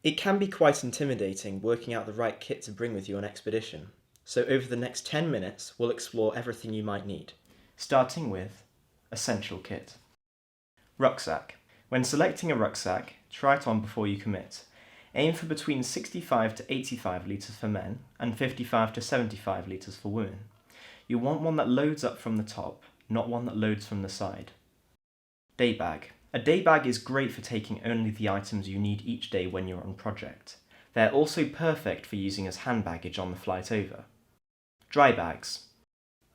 It can be quite intimidating working out the right kit to bring with you on expedition, so over the next 10 minutes we'll explore everything you might need. Starting with Essential Kit. Rucksack. When selecting a rucksack, try it on before you commit. Aim for between 65 to 85 litres for men and 55 to 75 litres for women. You want one that loads up from the top, not one that loads from the side. Day bag. A day bag is great for taking only the items you need each day when you're on project. They're also perfect for using as hand baggage on the flight over. Dry bags.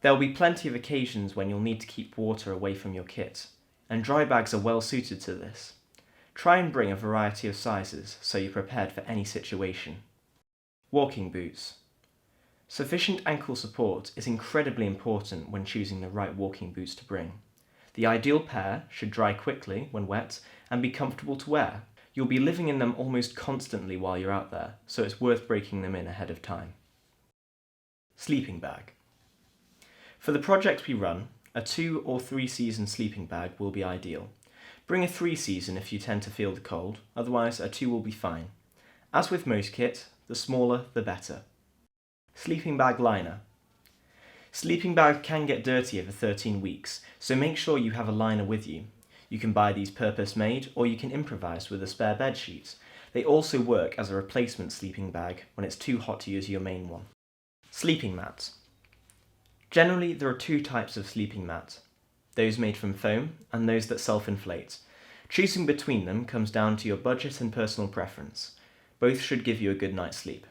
There will be plenty of occasions when you'll need to keep water away from your kit, and dry bags are well suited to this. Try and bring a variety of sizes so you're prepared for any situation. Walking boots. Sufficient ankle support is incredibly important when choosing the right walking boots to bring. The ideal pair should dry quickly when wet and be comfortable to wear. You'll be living in them almost constantly while you're out there, so it's worth breaking them in ahead of time. Sleeping bag. For the projects we run, a 2 or 3 season sleeping bag will be ideal. Bring a 3 season if you tend to feel the cold, otherwise a 2 will be fine. As with most kit, the smaller the better. Sleeping bag liner. Sleeping bags can get dirty over 13 weeks, so make sure you have a liner with you. You can buy these purpose-made, or you can improvise with a spare bed sheet. They also work as a replacement sleeping bag when it's too hot to use your main one. Sleeping mats. Generally, there are 2 types of sleeping mat, those made from foam and those that self-inflate. Choosing between them comes down to your budget and personal preference. Both should give you a good night's sleep.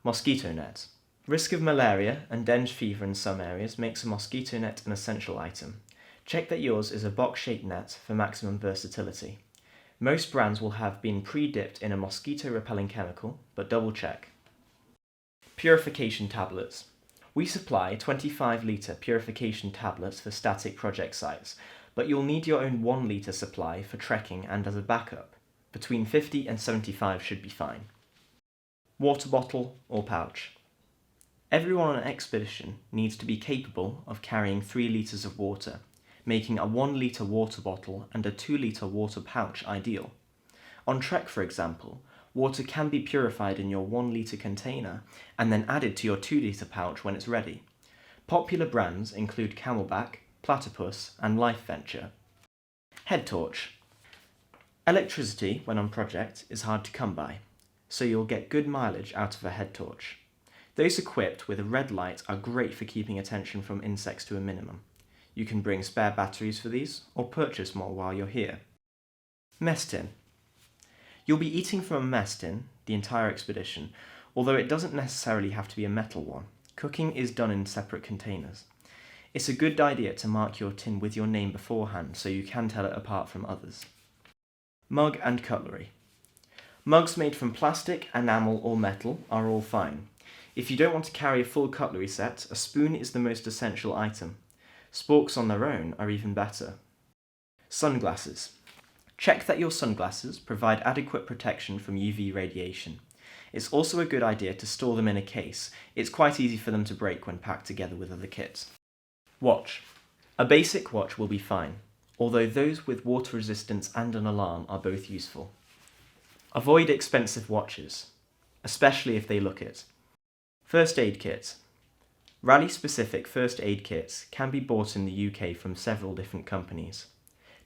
Mosquito net. Risk of malaria and dengue fever in some areas makes a mosquito net an essential item. Check that yours is a box-shaped net for maximum versatility. Most brands will have been pre-dipped in a mosquito-repelling chemical, but double check. Purification tablets. We supply 25-litre purification tablets for static project sites, but you'll need your own 1-litre supply for trekking and as a backup. Between 50 and 75 should be fine. Water bottle or pouch. Everyone on an expedition needs to be capable of carrying 3 litres of water, making a 1-litre water bottle and a 2-litre water pouch ideal. On trek, for example, water can be purified in your 1-litre container and then added to your 2-litre pouch when it's ready. Popular brands include Camelback, Platypus and Life Venture. Head torch. Electricity, when on project, is hard to come by, so you'll get good mileage out of a head torch. Those equipped with a red light are great for keeping attention from insects to a minimum. You can bring spare batteries for these, or purchase more while you're here. Mess tin. You'll be eating from a mess tin the entire expedition, although it doesn't necessarily have to be a metal one. Cooking is done in separate containers. It's a good idea to mark your tin with your name beforehand so you can tell it apart from others. Mug and cutlery. Mugs made from plastic, enamel or metal are all fine. If you don't want to carry a full cutlery set, a spoon is the most essential item. Sporks on their own are even better. Sunglasses. Check that your sunglasses provide adequate protection from UV radiation. It's also a good idea to store them in a case. It's quite easy for them to break when packed together with other kits. Watch. A basic watch will be fine, although those with water resistance and an alarm are both useful. Avoid expensive watches, especially if they look it. First aid kit. Rally-specific first aid kits can be bought in the UK from several different companies.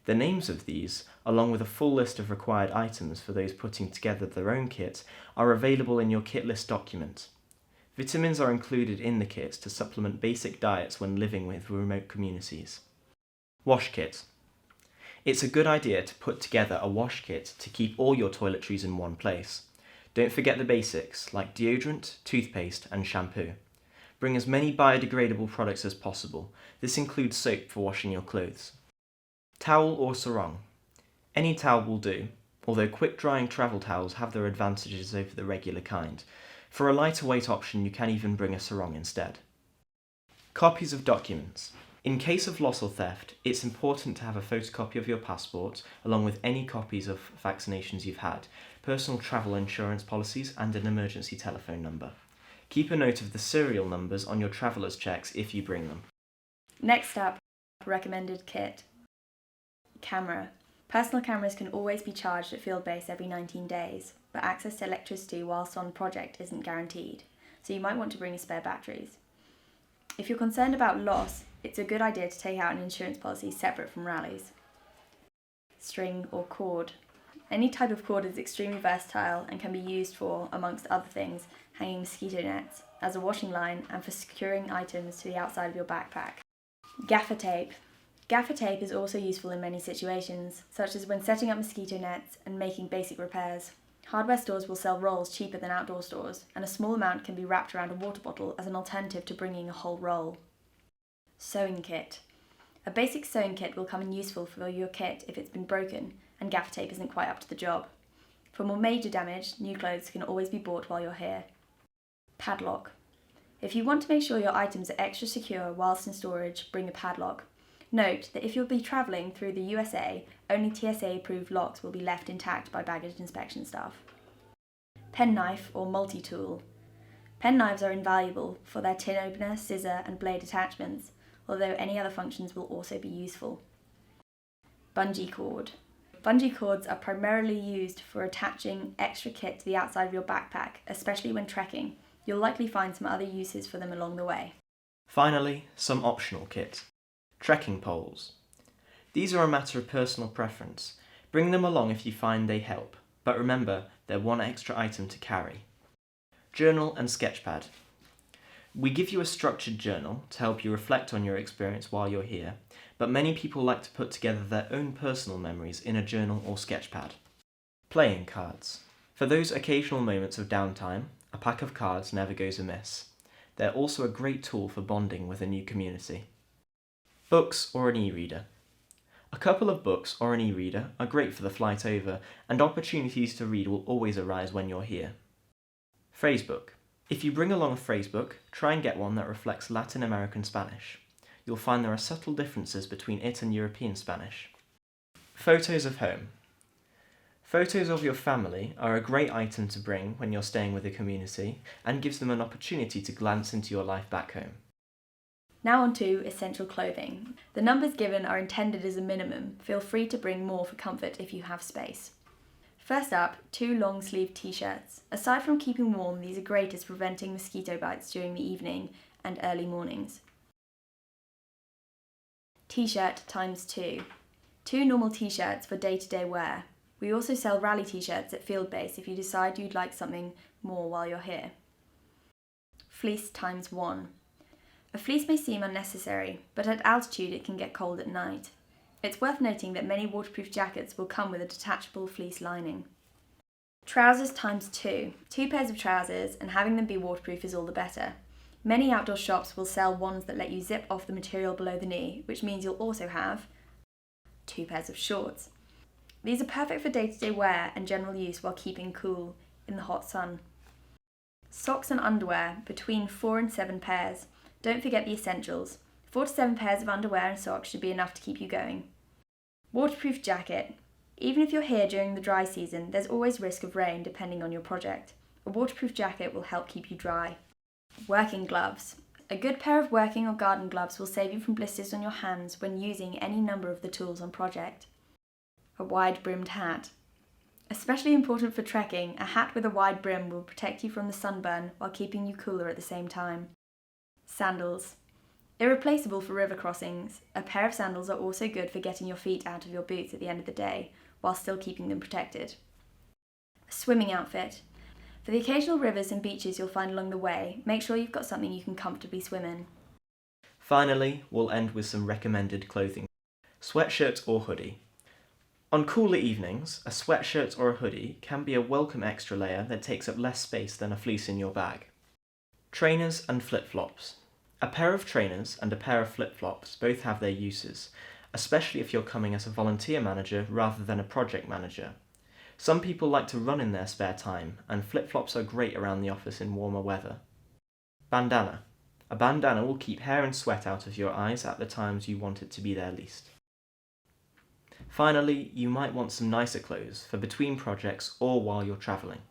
The names of these, along with a full list of required items for those putting together their own kit, are available in your kit list document. Vitamins are included in the kit to supplement basic diets when living with remote communities. Wash kit. It's a good idea to put together a wash kit to keep all your toiletries in one place. Don't forget the basics like deodorant, toothpaste and shampoo. Bring as many biodegradable products as possible. This includes soap for washing your clothes. Towel or sarong. Any towel will do, although quick-drying travel towels have their advantages over the regular kind. For a lighter weight option, you can even bring a sarong instead. Copies of documents. In case of loss or theft, it's important to have a photocopy of your passport, along with any copies of vaccinations you've had, personal travel insurance policies, and an emergency telephone number. Keep a note of the serial numbers on your traveller's checks if you bring them. Next up, recommended kit. Camera. Personal cameras can always be charged at fieldbase every 19 days, but access to electricity whilst on project isn't guaranteed, so you might want to bring spare batteries. If you're concerned about loss, it's a good idea to take out an insurance policy separate from rallies. String or cord. Any type of cord is extremely versatile and can be used for, amongst other things, hanging mosquito nets, as a washing line, and for securing items to the outside of your backpack. Gaffer tape. Gaffer tape is also useful in many situations, such as when setting up mosquito nets and making basic repairs. Hardware stores will sell rolls cheaper than outdoor stores, and a small amount can be wrapped around a water bottle as an alternative to bringing a whole roll. Sewing kit. A basic sewing kit will come in useful for your kit if it's been broken and gaffer tape isn't quite up to the job. For more major damage, new clothes can always be bought while you're here. Padlock. If you want to make sure your items are extra secure whilst in storage, bring a padlock. Note that if you'll be travelling through the USA, only TSA-approved locks will be left intact by baggage inspection staff. Penknife or multi-tool. Pen knives are invaluable for their tin opener, scissor and blade attachments, although any other functions will also be useful. Bungee cord. Bungee cords are primarily used for attaching extra kit to the outside of your backpack, especially when trekking. You'll likely find some other uses for them along the way. Finally, some optional kit. Trekking poles. These are a matter of personal preference. Bring them along if you find they help, but remember, they're one extra item to carry. Journal and sketchpad. We give you a structured journal to help you reflect on your experience while you're here, but many people like to put together their own personal memories in a journal or sketchpad. Playing cards. For those occasional moments of downtime, a pack of cards never goes amiss. They're also a great tool for bonding with a new community. Books or an e-reader. A couple of books or an e-reader are great for the flight over, and opportunities to read will always arise when you're here. Phrasebook. If you bring along a phrasebook, try and get one that reflects Latin American Spanish. You'll find there are subtle differences between it and European Spanish. Photos of home. Photos of your family are a great item to bring when you're staying with a community and gives them an opportunity to glance into your life back home. Now on to essential clothing. The numbers given are intended as a minimum. Feel free to bring more for comfort if you have space. First up, 2 long-sleeved t-shirts. Aside from keeping warm, these are great as preventing mosquito bites during the evening and early mornings. T-shirt times 2. 2 normal t-shirts for day-to-day wear. We also sell rally t-shirts at fieldbase if you decide you'd like something more while you're here. Fleece times 1. A fleece may seem unnecessary, but at altitude it can get cold at night. It's worth noting that many waterproof jackets will come with a detachable fleece lining. Trousers times 2. 2 pairs of trousers, and having them be waterproof is all the better. Many outdoor shops will sell ones that let you zip off the material below the knee, which means you'll also have 2 pairs of shorts. These are perfect for day-to-day wear and general use while keeping cool in the hot sun. Socks and underwear, between 4 and 7 pairs. Don't forget the essentials. 4 to 7 pairs of underwear and socks should be enough to keep you going. Waterproof jacket. Even if you're here during the dry season, there's always risk of rain depending on your project. A waterproof jacket will help keep you dry. Working gloves. A good pair of working or garden gloves will save you from blisters on your hands when using any number of the tools on project. A wide-brimmed hat. Especially important for trekking, a hat with a wide brim will protect you from the sunburn while keeping you cooler at the same time. Sandals. Irreplaceable for river crossings, a pair of sandals are also good for getting your feet out of your boots at the end of the day, while still keeping them protected. A swimming outfit. For the occasional rivers and beaches you'll find along the way, make sure you've got something you can comfortably swim in. Finally, we'll end with some recommended clothing. Sweatshirt or hoodie. On cooler evenings, a sweatshirt or a hoodie can be a welcome extra layer that takes up less space than a fleece in your bag. Trainers and flip-flops. A pair of trainers and a pair of flip-flops both have their uses, especially if you're coming as a volunteer manager rather than a project manager. Some people like to run in their spare time, and flip-flops are great around the office in warmer weather. Bandana. A bandana will keep hair and sweat out of your eyes at the times you want it to be there least. Finally, you might want some nicer clothes for between projects or while you're travelling.